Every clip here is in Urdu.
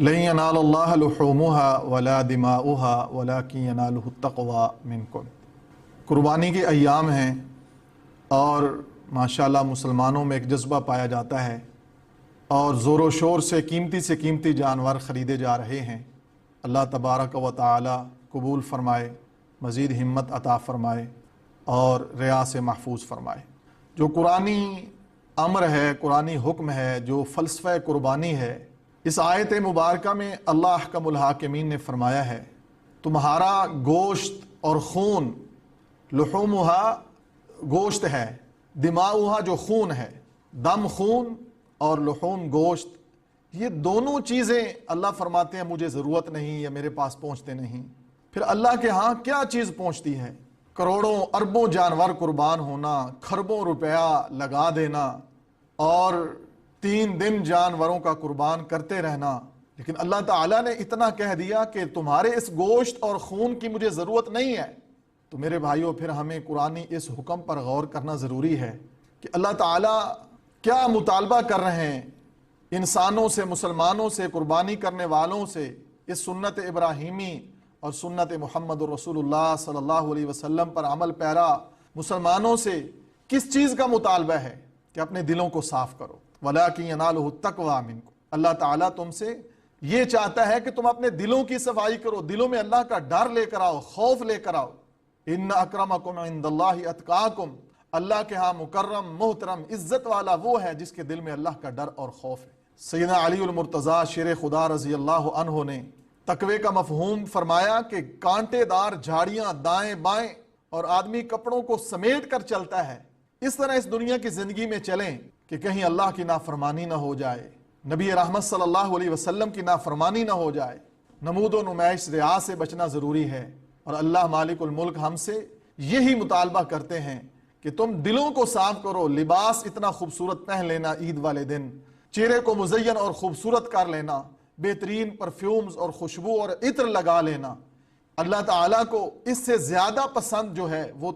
لن ينال اللہ لحومها ولا دماؤها ولكن يناله التقوى منکم۔ قربانی کے ایام ہیں اور ماشاءاللہ مسلمانوں میں ایک جذبہ پایا جاتا ہے اور زور و شور سے قیمتی جانور خریدے جا رہے ہیں۔ اللہ تبارک و تعالی قبول فرمائے، مزید ہمت عطا فرمائے اور ریا سے محفوظ فرمائے۔ جو قرآنی امر ہے، قرآنی حکم ہے، جو فلسفہ قربانی ہے، اس آیت مبارکہ میں اللہ احکم الحاکمین نے فرمایا ہے تمہارا گوشت اور خون، لحومہا گوشت ہے، دماؤہا جو خون ہے، دم خون اور لحوم گوشت، یہ دونوں چیزیں اللہ فرماتے ہیں مجھے ضرورت نہیں یا میرے پاس پہنچتے نہیں۔ پھر اللہ کے ہاں کیا چیز پہنچتی ہے؟ کروڑوں اربوں جانور قربان ہونا، کھربوں روپیہ لگا دینا اور 3 دن جانوروں کا قربان کرتے رہنا، لیکن اللہ تعالیٰ نے اتنا کہہ دیا کہ تمہارے اس گوشت اور خون کی مجھے ضرورت نہیں ہے۔ تو میرے بھائیوں پھر ہمیں قرآنی اس حکم پر غور کرنا ضروری ہے کہ اللہ تعالیٰ کیا مطالبہ کر رہے ہیں انسانوں سے، مسلمانوں سے، قربانی کرنے والوں سے، اس سنت ابراہیمی اور سنت محمد رسول اللہ صلی اللہ علیہ وسلم پر عمل پیرا مسلمانوں سے کس چیز کا مطالبہ ہے؟ کہ اپنے دلوں کو صاف کرو۔ وَلَٰكِن يَنَالُهُ التَّقْوَىٰ مِنكُمْ۔ اللہ تعالیٰ تم سے یہ چاہتا ہے کہ تم اپنے دلوں کی صفائی کرو، دلوں میں اللہ کا ڈر لے کر آؤ، خوف لے کر آؤ۔ إِنَّ أَكْرَمَكُمْ عِندَ اللَّهِ أَتْقَاكُمْ۔ اللہ کے ہاں مکرم، محترم، عزت والا وہ ہے جس کے دل میں اللہ کا ڈر اور خوف ہے۔ سیدنا علی المرتضیٰ شیر خدا رضی اللہ عنہ نے تقوی کا مفہوم فرمایا کہ کانٹے دار جھاڑیاں دائیں بائیں اور آدمی کپڑوں کو سمیٹ کر چلتا ہے، اس طرح اس دنیا کی زندگی میں چلیں کہ کہیں اللہ کی نافرمانی نہ ہو جائے، نبی رحمت صلی اللہ علیہ وسلم کی نافرمانی نہ ہو جائے۔ نمود و نمائش ریا سے بچنا ضروری ہے، اور اللہ مالک الملک ہم سے یہی مطالبہ کرتے ہیں کہ تم دلوں کو صاف کرو، لباس اتنا خوبصورت پہن لینا عید والے دن، چہرے کو مزین اور خوبصورت کر لینا، بہترین پرفیومز اور خوشبو اور عطر لگا لینا۔ اللہ تعالیٰ کو اس سے زیادہ پسند جو ہے وہ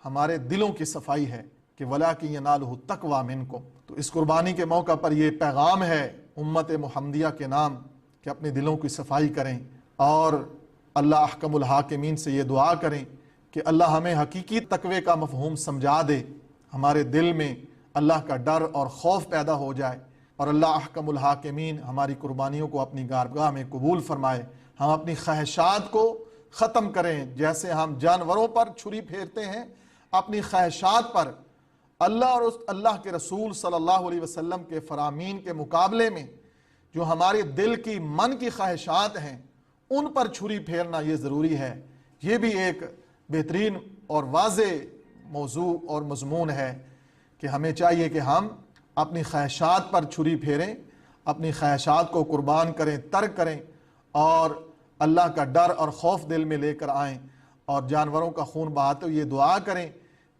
ہمارے دلوں کی صفائی ہے کہ وَلَٰكِن يَنَالُهُ التَّقْوَىٰ مِنكُمْ۔ تو اس قربانی کے موقع پر یہ پیغام ہے امت محمدیہ کے نام کہ اپنے دلوں کی صفائی کریں اور اللہ احکم الحاکمین سے یہ دعا کریں کہ اللہ ہمیں حقیقی تقوی کا مفہوم سمجھا دے، ہمارے دل میں اللہ کا ڈر اور خوف پیدا ہو جائے، اور اللہ احکم الحاکمین ہماری قربانیوں کو اپنی بارگاہ میں قبول فرمائے، ہم اپنی خواہشات کو ختم کریں۔ جیسے ہم جانوروں پر چھری پھیرتے ہیں، اپنی خواہشات پر اللہ اور اللہ کے رسول صلی اللہ علیہ وسلم کے فرامین کے مقابلے میں جو ہمارے دل کی من کی خواہشات ہیں ان پر چھری پھیرنا یہ ضروری ہے۔ یہ بھی ایک بہترین اور واضح موضوع اور مضمون ہے کہ ہمیں چاہیے کہ ہم اپنی خواہشات پر چھری پھیریں، اپنی خواہشات کو قربان کریں، ترک کریں، اور اللہ کا ڈر اور خوف دل میں لے کر آئیں، اور جانوروں کا خون بہاتے ہوئے یہ دعا کریں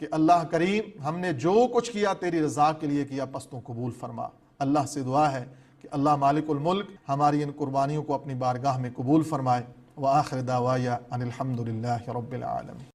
کہ اللہ کریم ہم نے جو کچھ کیا تیری رضا کے لیے کیا، پس تو قبول فرما۔ اللہ سے دعا ہے کہ اللہ مالک الملک ہماری ان قربانیوں کو اپنی بارگاہ میں قبول فرمائے۔ وآخر دعوایا ان الحمد للہ رب العالمین۔